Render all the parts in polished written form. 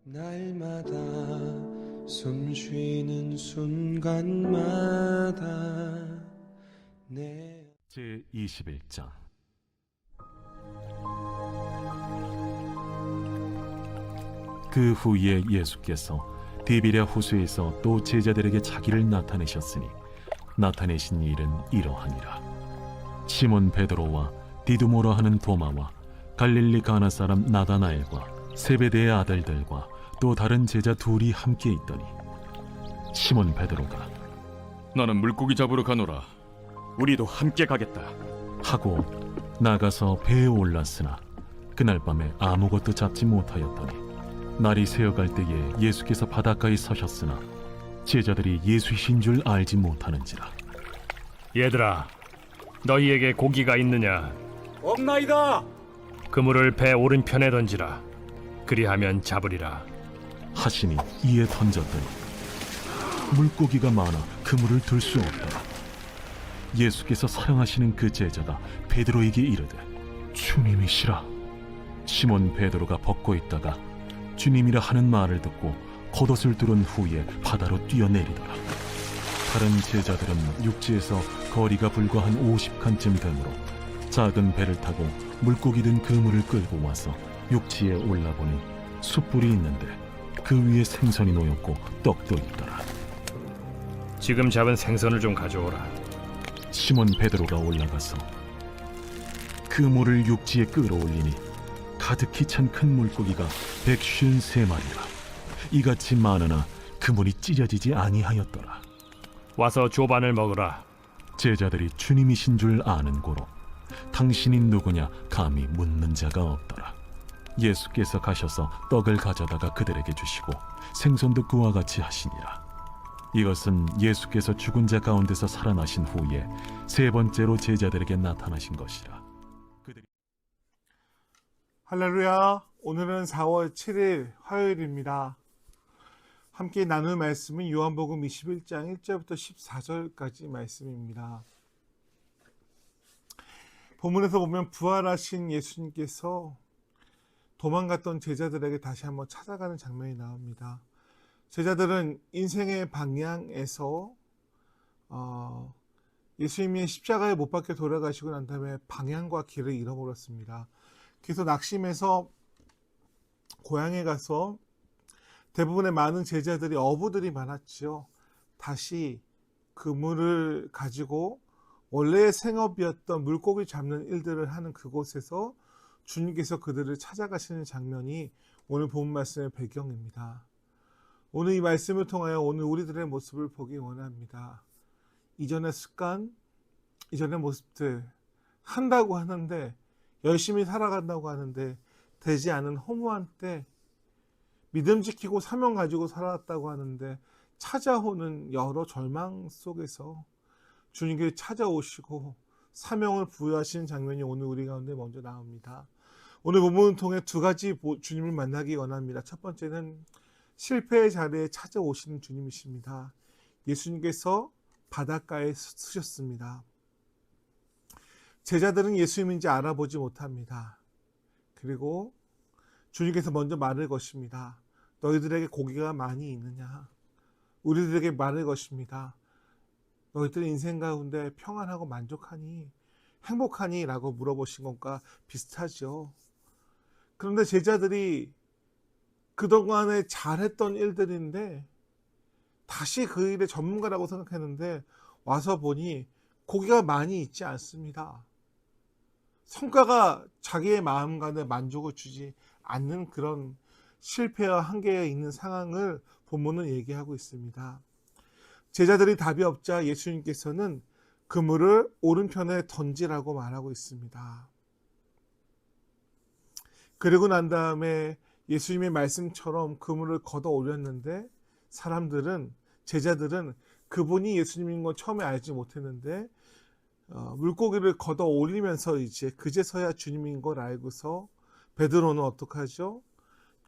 날마다 숨 쉬는 순간마다 제21장 그 후에 예수께서 디비랴 호수에서 또 제자들에게 자기를 나타내셨으니 나타내신 일은 이러하니라. 시몬 베드로와 디두모라 하는 도마와 갈릴리 가나 사람 나다나엘과 세베대의 아들들과 또 다른 제자 둘이 함께 있더니 시몬 베드로가 나는 물고기 잡으러 가노라. 우리도 함께 가겠다 하고 나가서 배에 올랐으나 그날 밤에 아무것도 잡지 못하였더니 날이 새어갈 때에 예수께서 바닷가에 서셨으나 제자들이 예수이신 줄 알지 못하는지라. 얘들아, 너희에게 고기가 있느냐? 없나이다. 그물을 배 오른편에 던지라. 그리하면 잡으리라. 하시니 이에 던졌더니 물고기가 많아 그물을 들 수 없더라. 예수께서 사랑하시는 그 제자가 베드로에게 이르되 주님이시라. 시몬 베드로가 벗고 있다가 주님이라 하는 말을 듣고 겉옷을 두른 후에 바다로 뛰어내리더라. 다른 제자들은 육지에서 거리가 불과 한 50칸쯤 되므로 작은 배를 타고 물고기 든 그물을 끌고 와서 육지에 올라보니 숯불이 있는데 그 위에 생선이 놓였고 떡도 있더라. 지금 잡은 생선을 좀 가져오라. 시몬 베드로가 올라가서 그물을 육지에 끌어올리니 가득히 찬 큰 물고기가 153마리라. 이같이 많으나 그물이 찢어지지 아니하였더라. 와서 조반을 먹으라. 제자들이 주님이신 줄 아는 고로 당신이 누구냐 감히 묻는 자가 없더라. 예수께서 가셔서 떡을 가져다가 그들에게 주시고 생선도 그와 같이 하시니라. 이것은 예수께서 죽은 자 가운데서 살아나신 후에 세 번째로 제자들에게 나타나신 것이라. 할렐루야. 오늘은 4월 7일 화요일입니다. 함께 나눌 말씀은 요한복음 21장 1절부터 14절까지 말씀입니다. 본문에서 보면 부활하신 예수님께서 도망갔던 제자들에게 다시 한번 찾아가는 장면이 나옵니다. 제자들은 인생의 방향에서 예수님이 십자가에 못 박혀 돌아가시고 난 다음에 방향과 길을 잃어버렸습니다. 그래서 낙심해서 고향에 가서 대부분의 많은 제자들이 어부들이 많았지요. 다시 그물을 가지고 원래의 생업이었던 물고기 잡는 일들을 하는 그곳에서 주님께서 그들을 찾아가시는 장면이 오늘 본 말씀의 배경입니다. 오늘 이 말씀을 통하여 오늘 우리들의 모습을 보기 원합니다. 이전의 습관, 이전의 모습들 한다고 하는데 열심히 살아간다고 하는데 되지 않은 허무한 때 믿음 지키고 사명 가지고 살았다고 하는데 찾아오는 여러 절망 속에서 주님께 찾아오시고 사명을 부여하시는 장면이 오늘 우리 가운데 먼저 나옵니다. 오늘 본문을 통해 두 가지 주님을 만나기 원합니다. 첫 번째는 실패의 자리에 찾아오시는 주님이십니다. 예수님께서 바닷가에 서셨습니다. 제자들은 예수님인지 알아보지 못합니다. 그리고 주님께서 먼저 말을 것입니다. 너희들에게 고기가 많이 있느냐? 우리들에게 말을 것입니다. 너희들 인생 가운데 평안하고 만족하니? 행복하니? 라고 물어보신 것과 비슷하죠. 그런데 제자들이 그동안에 잘했던 일들인데 다시 그 일의 전문가라고 생각했는데 와서 보니 고기가 많이 있지 않습니다. 성과가 자기의 마음간에 만족을 주지 않는 그런 실패와 한계에 있는 상황을 본문은 얘기하고 있습니다. 제자들이 답이 없자 예수님께서는 그물을 오른편에 던지라고 말하고 있습니다. 그리고 난 다음에 예수님의 말씀처럼 그물을 걷어 올렸는데 제자들은 그분이 예수님인 건 처음에 알지 못했는데 물고기를 걷어 올리면서 이제 그제서야 주님인 걸 알고서 베드로는 어떻게 하죠?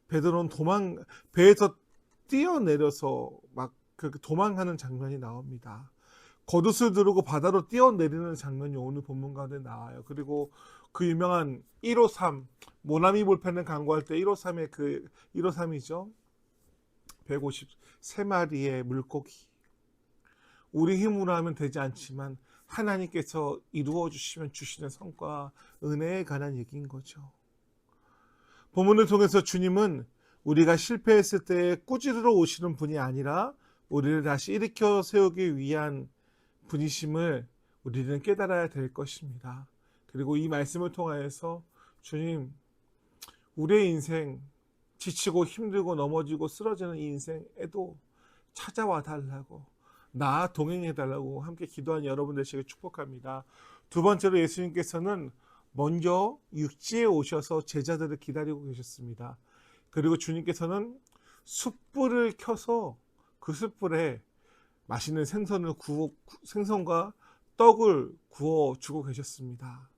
베드로는 배에서 뛰어내려서 막 그렇게 도망하는 장면이 나옵니다. 겉옷을 두르고 바다로 뛰어내리는 장면이 오늘 본문 가운데 나와요. 그리고 그 유명한 153 모나미 볼펜을 광고할 때 153의 그 153이죠. 153마리의 물고기. 우리 힘으로 하면 되지 않지만 하나님께서 이루어 주시면 주시는 성과, 은혜에 관한 얘기인 거죠. 본문을 통해서 주님은 우리가 실패했을 때 꾸짖으러 오시는 분이 아니라 우리를 다시 일으켜 세우기 위한 분이심을 우리는 깨달아야 될 것입니다. 그리고 이 말씀을 통하여서 주님, 우리의 인생, 지치고 힘들고 넘어지고 쓰러지는 이 인생에도 찾아와 달라고, 나 동행해 달라고 함께 기도한 여러분 되시길 축복합니다. 두 번째로 예수님께서는 먼저 육지에 오셔서 제자들을 기다리고 계셨습니다. 그리고 주님께서는 숯불을 켜서 그 숯불에 맛있는 생선과 떡을 구워 주고 계셨습니다.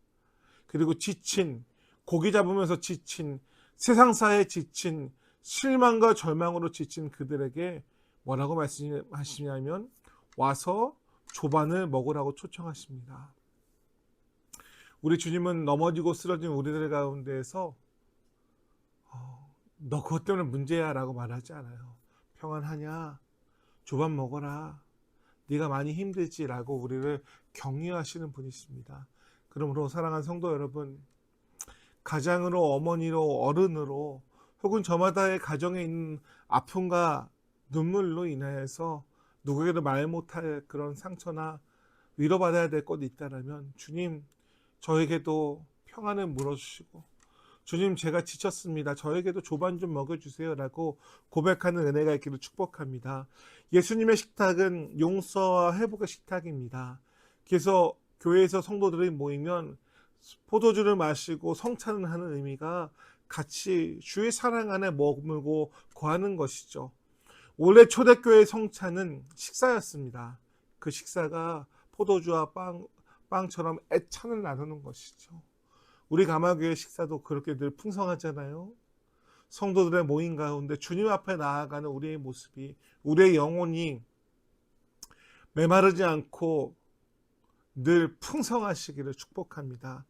그리고 지친, 고기 잡으면서 지친, 세상사에 지친, 실망과 절망으로 지친 그들에게 뭐라고 말씀하시냐면 와서 조반을 먹으라고 초청하십니다. 우리 주님은 넘어지고 쓰러진 우리들 가운데에서 너 그것 때문에 문제야 라고 말하지 않아요. 평안하냐? 조반 먹어라. 네가 많이 힘들지 라고 우리를 격려하시는 분이십니다. 그러므로 사랑하는 성도 여러분, 가장으로, 어머니로, 어른으로 혹은 저마다의 가정에 있는 아픔과 눈물로 인하여서 누구에게도 말 못할 그런 상처나 위로받아야 될 것이 있다면 주님, 저에게도 평안을 물어주시고 주님, 제가 지쳤습니다. 저에게도 조반 좀 먹여주세요 라고 고백하는 은혜가 있기를 축복합니다. 예수님의 식탁은 용서와 회복의 식탁입니다. 그래서 교회에서 성도들이 모이면 포도주를 마시고 성찬을 하는 의미가 같이 주의 사랑 안에 머물고 거하는 것이죠. 원래 초대교회의 성찬은 식사였습니다. 그 식사가 포도주와 빵처럼 애찬을 나누는 것이죠. 우리 가마교회 식사도 그렇게 늘 풍성하잖아요. 성도들의 모임 가운데 주님 앞에 나아가는 우리의 모습이, 우리의 영혼이 메마르지 않고 늘 풍성하시기를 축복합니다.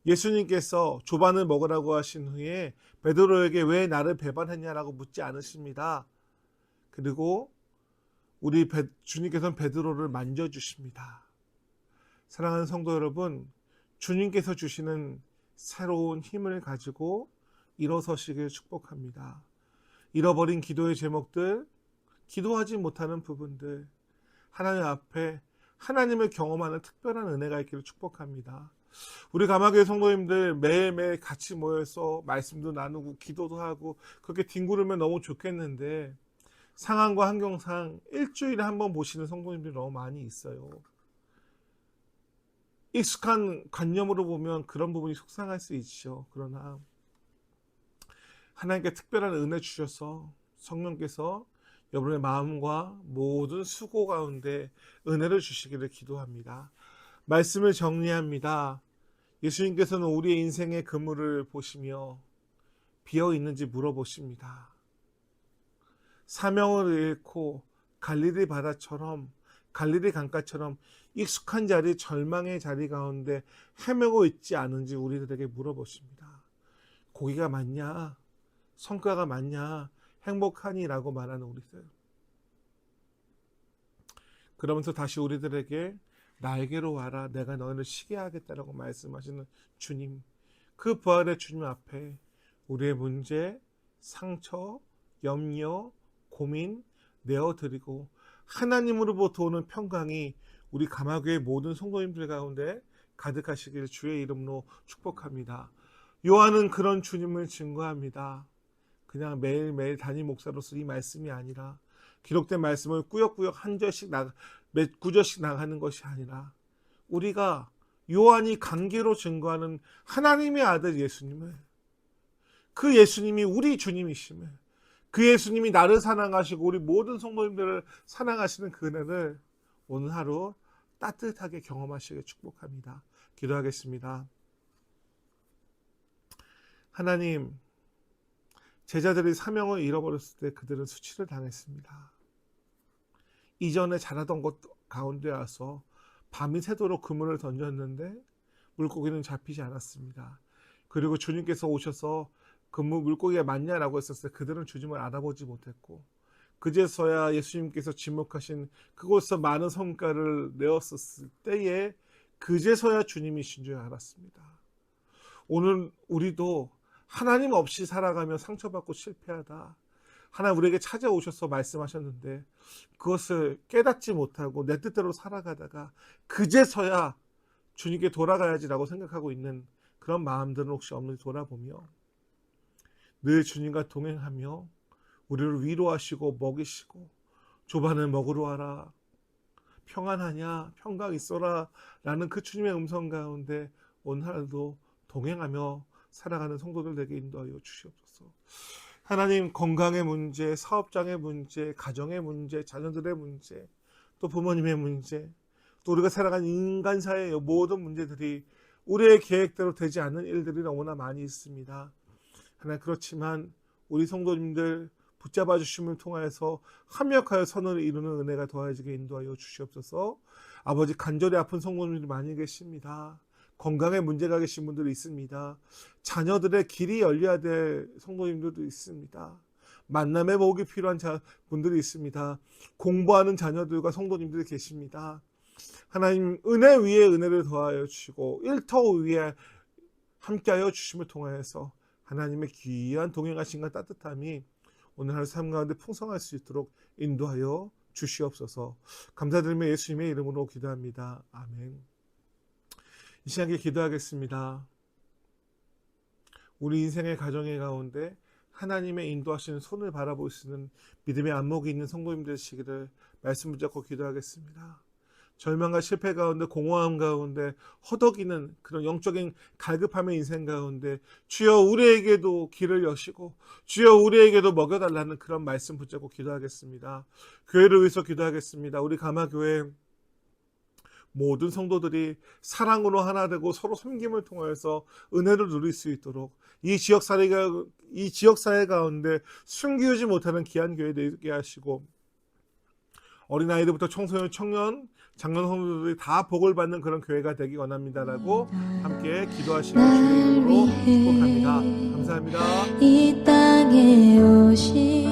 예수님께서 조반을 먹으라고 하신 후에 베드로에게 왜 나를 배반했냐라고 묻지 않으십니다. 그리고 주님께서는 베드로를 만져주십니다. 사랑하는 성도 여러분, 주님께서 주시는 새로운 힘을 가지고 일어서시길 축복합니다. 잃어버린 기도의 제목들, 기도하지 못하는 부분들, 하나님 앞에 하나님을 경험하는 특별한 은혜가 있기를 축복합니다. 우리 가마교회 성도님들 매일매일 같이 모여서 말씀도 나누고 기도도 하고 그렇게 뒹구르면 너무 좋겠는데 상황과 환경상 일주일에 한 번 모시는 성도님들이 너무 많이 있어요. 익숙한 관념으로 보면 그런 부분이 속상할 수 있죠. 그러나 하나님께 특별한 은혜 주셔서 성령께서 여러분의 마음과 모든 수고 가운데 은혜를 주시기를 기도합니다. 말씀을 정리합니다. 예수님께서는 우리의 인생의 그물을 보시며 비어 있는지 물어보십니다. 사명을 잃고 갈릴리 바다처럼, 갈릴리 강가처럼 익숙한 자리, 절망의 자리 가운데 헤매고 있지 않은지 우리들에게 물어보십니다. 고기가 많냐? 성과가 많냐? 행복하니? 라고 말하는 우리들. 그러면서 다시 우리들에게 나에게로 와라, 내가 너희를 쉬게 하겠다라고 말씀하시는 주님, 그 부활의 주님 앞에 우리의 문제, 상처, 염려, 고민 내어드리고 하나님으로부터 오는 평강이 우리 가마교회 모든 성도님들 가운데 가득하시길 주의 이름으로 축복합니다. 요한은 그런 주님을 증거합니다. 그냥 매일매일 담임 목사로서 이 말씀이 아니라 기록된 말씀을 꾸역꾸역 한 절씩 몇 구절씩 나가는 것이 아니라 우리가 요한이 관계로 증거하는 하나님의 아들 예수님을, 그 예수님이 우리 주님이심을, 그 예수님이 나를 사랑하시고 우리 모든 성도님들을 사랑하시는 그 은혜를 오늘 하루 따뜻하게 경험하시길 축복합니다. 기도하겠습니다. 하나님, 제자들이 사명을 잃어버렸을 때 그들은 수치를 당했습니다. 이전에 잘하던 것 가운데 와서 밤이 새도록 그물을 던졌는데 물고기는 잡히지 않았습니다. 그리고 주님께서 오셔서 그 물고기가 맞냐라고 했었을 때 그들은 주님을 알아보지 못했고 그제서야 예수님께서 지목하신 그곳에서 많은 성과를 내었을 때에 그제서야 주님이신 줄 알았습니다. 오늘 우리도 하나님 없이 살아가며 상처받고 실패하다. 하나님 우리에게 찾아오셔서 말씀하셨는데 그것을 깨닫지 못하고 내 뜻대로 살아가다가 그제서야 주님께 돌아가야지라고 생각하고 있는 그런 마음들은 혹시 없는지 돌아보며 늘 주님과 동행하며 우리를 위로하시고 먹이시고 조반을 먹으러 와라, 평안하냐, 평강 있어라 라는 그 주님의 음성 가운데 오늘 하루도 동행하며 살아가는 성도들 되게 인도하여 주시옵소서. 하나님, 건강의 문제, 사업장의 문제, 가정의 문제, 자녀들의 문제, 또 부모님의 문제, 또 우리가 살아가는 인간사의 모든 문제들이 우리의 계획대로 되지 않는 일들이 너무나 많이 있습니다. 하나 그렇지만 우리 성도님들 붙잡아 주심을 통하여서 합력하여 선을 이루는 은혜가 더해지게 인도하여 주시옵소서. 아버지, 간절히 아픈 성도님들이 많이 계십니다. 건강에 문제가 계신 분들이 있습니다. 자녀들의 길이 열려야 될 성도님들도 있습니다. 만남의 목이 필요한 분들이 있습니다. 공부하는 자녀들과 성도님들이 계십니다. 하나님, 은혜 위에 은혜를 더하여 주시고 일터 위에 함께하여 주심을 통하여서 하나님의 귀한 동행하심과 따뜻함이 오늘 하루 삶 가운데 풍성할 수 있도록 인도하여 주시옵소서. 감사드리며 예수님의 이름으로 기도합니다. 아멘. 이 시간에 기도하겠습니다. 우리 인생의 가정의 가운데 하나님의 인도하시는 손을 바라볼 수 있는 믿음의 안목이 있는 성도님들 되시기를 말씀 붙잡고 기도하겠습니다. 절망과 실패 가운데, 공허함 가운데, 허덕이는 그런 영적인 갈급함의 인생 가운데 주여 우리에게도 길을 여시고 주여 우리에게도 먹여달라는 그런 말씀 붙잡고 기도하겠습니다. 교회를 위해서 기도하겠습니다. 우리 가마교회 모든 성도들이 사랑으로 하나 되고 서로 섬김을 통해서 은혜를 누릴 수 있도록 이 지역사회 가운데 숨기우지 못하는 귀한 교회 되게 하시고 어린아이들부터 청소년, 청년, 장년 성도들이 다 복을 받는 그런 교회가 되기 원합니다라고 함께 기도하시는 주의 이름으로 축복합니다. 감사합니다. 이 땅에 오신